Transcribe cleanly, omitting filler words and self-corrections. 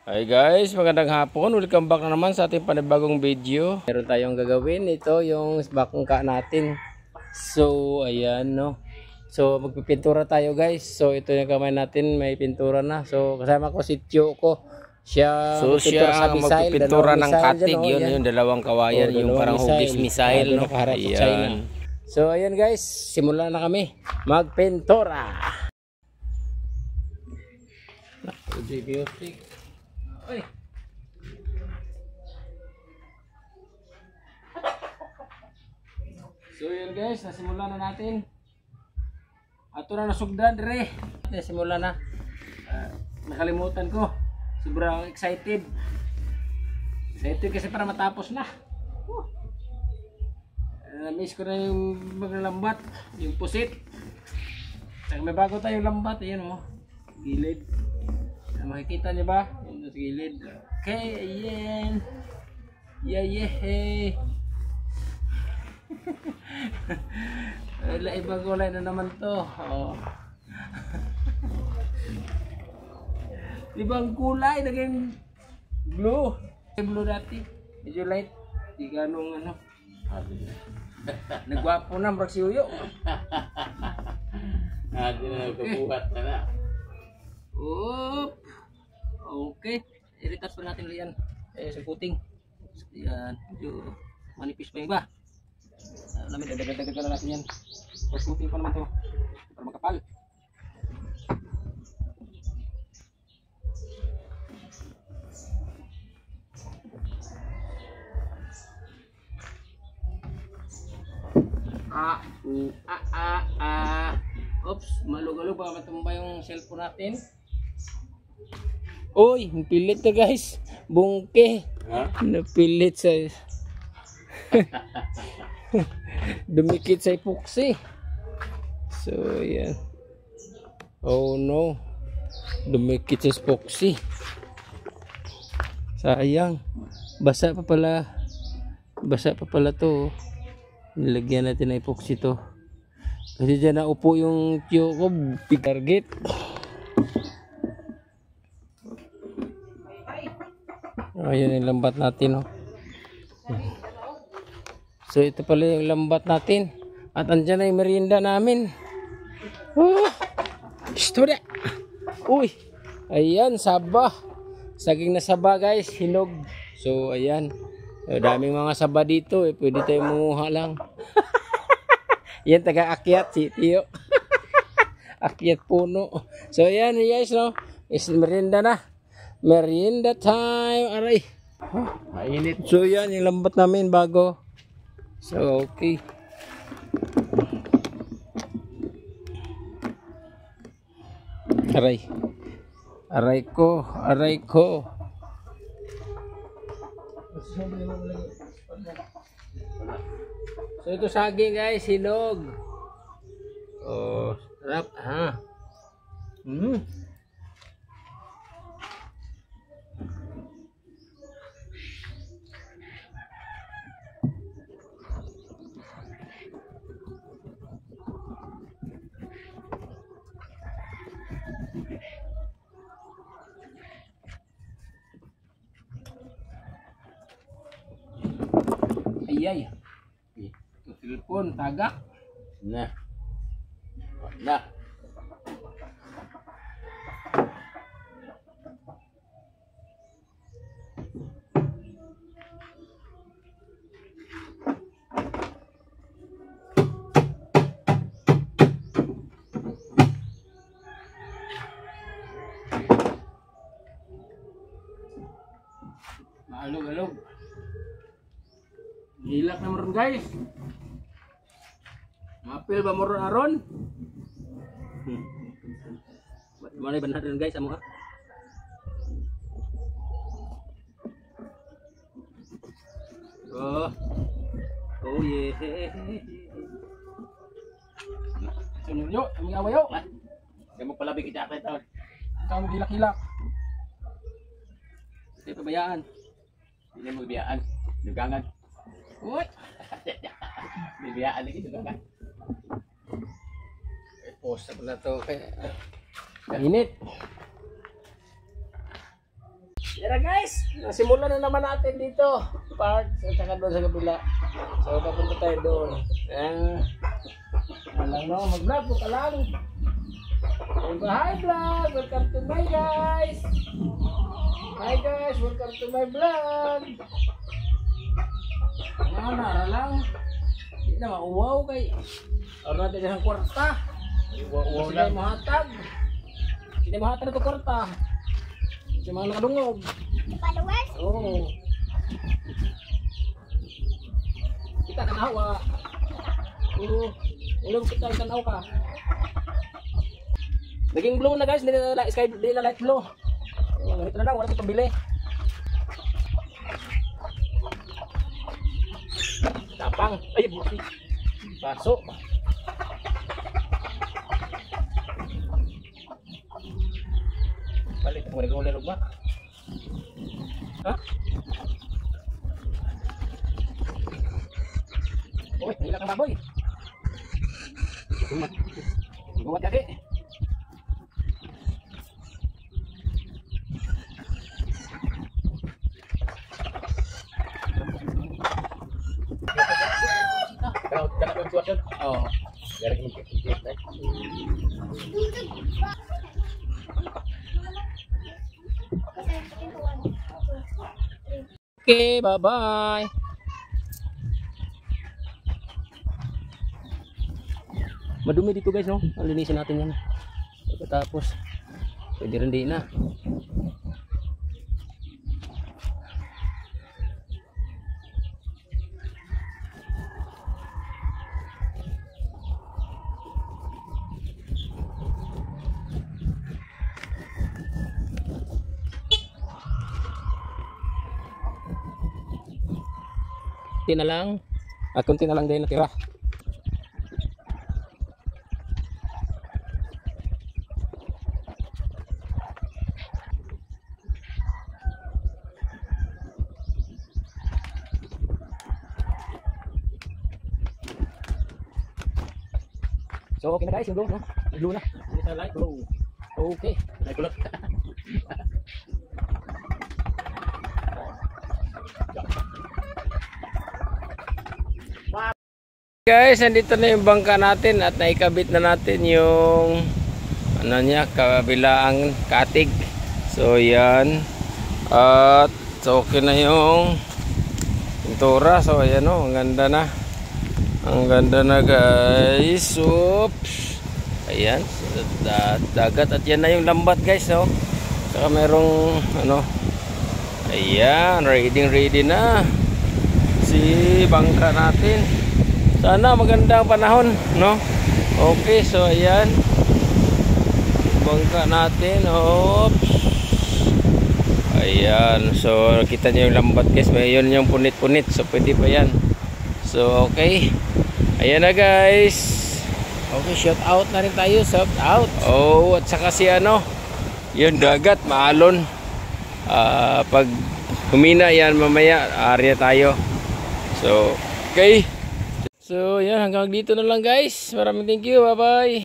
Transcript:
Hi guys, magandang hapon. Welcome back na naman sa ating panibagong video. Meron tayong gagawin. Ito yung bangka natin. So, ayan no. So, magpipintura tayo guys. So, ito yung kamay natin. May pintura na. So, kasama ko si Tio ko. Siya magpipintura ng katig. Yun yung dalawang kawayan. Yung parang hugis missile. No? Ayan. So, ayan guys. Simulan na kami magpintura. Ay. So yun guys, nasimulan na natin. Ato na nasugdan dire. Nasimulan na. Nakalimutan ko. Sobrang excited. Excited kasi para matapos na. Na-miss ko na yung maglalambat, yung pusit. Saka may bago tayong lambat, ayan oh. Gilid. Makikita niyo ba? Yung sa gilid. Okay, ayan. Yeah. Wala, ibang kulay na naman to. Oh. Ibang kulay, naging blue. Blue dati. Medyo light. Di ganong ano. Nagwapo na, marag si Uyo. Nagbubuhat na na. Oop. Okay. I-retouch pa natin yan. Sa puting. Yan. Medyo manipis pa yung iba. Namin, dagdag na natin yan. Sa puting pa naman to. Para makapal. Oops, malug-alug baka matumba yung cellphone natin. Uy, napilit na guys. Bungke. Napilit sa dumikit sa epoxy. So, yan. Oh no. Dumikit sa epoxy. Sayang. Basa pa pala to. Nilagyan natin ng epoxy to. Kasi dyan naupo yung Tio ko. Big target. Ayan yung lambat natin. Oh. So ito pala yung lambat natin. At andyan na yung merienda namin. Oh, istorya. Uy. Ayan, saba. Saging na saba guys. Hinog. So ayan. Daming mga saba dito. Pwede tayong manguha lang. Yan taga-akyat si Tio. Akyat puno. So ayan guys, no. Is merienda na. Merienda time. Aray. Mainit. So yan yung lambat namin bago. So okay. Aray. Aray ko. So ito saging guys, hinog. Oh, sarap ha. Ayay. Telepon tagak. Nah. Maalog-alog. Hilak na meron guys. Mapil ba meron aron? Mana benar dan guys amo ah. Oh yeah. Sunod yuk, kami away yuk. Kamu palabi kita apa itu? Kamu hilak-hilak. Hindi pabayaan. Hindi mo biyaan. Dugangan. Uy. Bibiyaan lagi dugangan. Post na to kaya init. Tara guys, nasimulan na naman natin dito. Part, at saka doon sa kabila. So, papunta tayo doon. Alam no, mag-vlog po ka lang. Hi vlog, welcome to my guys. Hi guys, welcome to my vlog. Nara lang. Hindi na mauwaw kay. Ano natin ng kwarta. Wow Hindi lang. mahatag. Hindi mahatag na ito kwarta. Kasi mga nakadungog. Followers? Oo. Kita kanawa. Oo. Ulong kita kanawa ka. Naging blue na guys, hindi na light sky, hindi na light blue. Ito na lang, wala itong pambili. Tapang. Ay, buti. Paso. Balik mo nag-uli ba? Ha? Uy, hila kang baboy. Bumat kaki. Kalau kena pembuatan. Oh. Dari kita. Okay, bye-bye. Madumi dito guys, no? Linisin natin yan. Pagkatapos, pwede rin di na. Kunti na lang. At kunti na lang din natira. So okay na guys, yung blue, no? Yung blue na. Hindi na light blue. Okay. Naik kulot. Guys, nandito na yung bangka natin at naikabit na natin yung ano niya, kabilaang katig. So yan. At so, okay na yung pintura. So ayan o, ang ganda na. Ang ganda na guys. Oops. Ayan, dagat at yan na yung lambat guys, no. Saka merong ano. Ayan, ready na si bangka natin. Sana magandang panahon, no? Okay, so ayan. Bangka natin. Oops. Ayan, so kita niyo yung lambat guys. Mayroon yung punit-punit. So pwede pa yan. So okay. Ayan na guys. Okay, shout out na rin tayo. Shout out. Oh, at saka si ano, yung dagat, maalon. Pag humina yan mamaya, area tayo. So, okay. So, yan, hanggang dito na lang guys. Maraming thank you. Bye-bye.